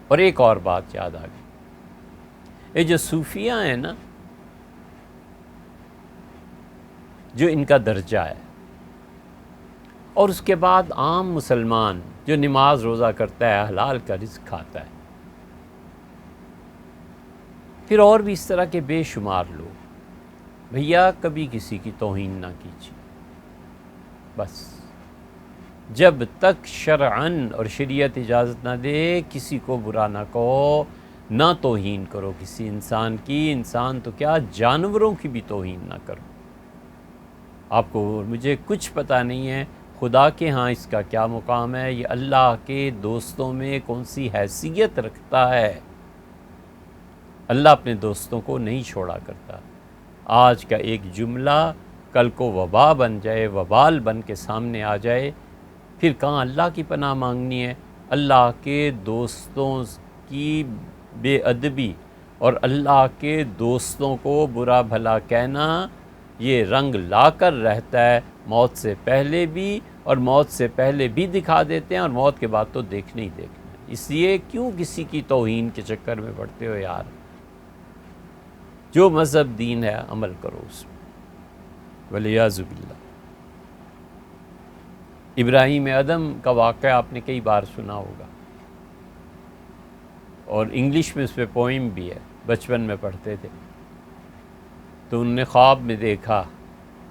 اور ایک اور بات یاد آ گئی، یہ جو صوفیہ ہیں نا، جو ان کا درجہ ہے، اور اس کے بعد عام مسلمان جو نماز روزہ کرتا ہے، حلال کا رزق کھاتا ہے، پھر اور بھی اس طرح کے بے شمار لوگ، بھیا کبھی کسی کی توہین نہ کیجیے، بس جب تک شرعاً اور شریعت اجازت نہ دے کسی کو برا نہ کہو، نہ توہین کرو کسی انسان کی، انسان تو کیا جانوروں کی بھی توہین نہ کرو۔ آپ کو مجھے کچھ پتہ نہیں ہے خدا کے ہاں اس کا کیا مقام ہے، یہ اللہ کے دوستوں میں کون سی حیثیت رکھتا ہے۔ اللہ اپنے دوستوں کو نہیں چھوڑا کرتا۔ آج کا ایک جملہ کل کو وبا بن جائے، وبال بن کے سامنے آ جائے، پھر کہاں اللہ کی پناہ مانگنی ہے؟ اللہ کے دوستوں کی بے ادبی اور اللہ کے دوستوں کو برا بھلا کہنا یہ رنگ لا کر رہتا ہے، موت سے پہلے بھی اور موت سے پہلے بھی دکھا دیتے ہیں، اور موت کے بعد تو دیکھنا ہی دیکھنا ہے۔ اس لیے کیوں کسی کی توہین کے چکر میں پڑتے ہو یار؟ جو مذہب دین ہے عمل کرو اس میں، ولیعوذ باللہ۔ ابراہیم ادم کا واقعہ آپ نے کئی بار سنا ہوگا، اور انگلش میں اس پہ پوئم بھی ہے، بچپن میں پڑھتے تھے۔ تو انہوں نے خواب میں دیکھا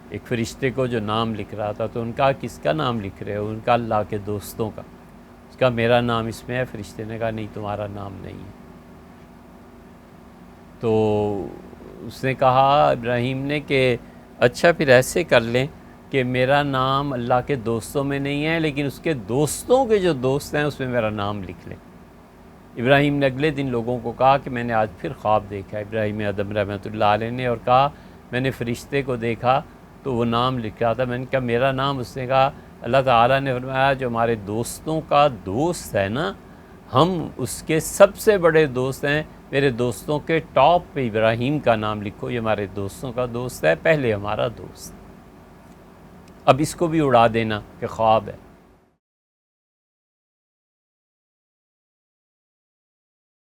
ایک فرشتے کو جو نام لکھ رہا تھا، تو ان کا کس کا نام لکھ رہے ہو؟ ان کا اللہ کے دوستوں کا۔ اس کا میرا نام اس میں ہے۔ فرشتے نے کہا نہیں، تمہارا نام نہیں ہے۔ تو اس نے کہا ابراہیم نے کہ اچھا پھر ایسے کر لیں کہ میرا نام اللہ کے دوستوں میں نہیں ہے، لیکن اس کے دوستوں کے جو دوست ہیں اس میں میرا نام لکھ لیں۔ ابراہیم نے اگلے دن لوگوں کو کہا کہ میں نے آج پھر خواب دیکھا، ابراہیم ادم رحمۃ اللہ علیہ نے، اور کہا میں نے فرشتے کو دیکھا تو وہ نام لکھ رہا تھا۔ میں نے کہا میرا نام؟ اس نے کہا اللہ تعالیٰ نے فرمایا جو ہمارے دوستوں کا دوست ہے نا، ہم اس کے سب سے بڑے دوست ہیں، میرے دوستوں کے ٹاپ پہ ابراہیم کا نام لکھو، یہ ہمارے دوستوں کا دوست ہے، پہلے ہمارا دوست۔ اب اس کو بھی اڑا دینا کہ خواب ہے۔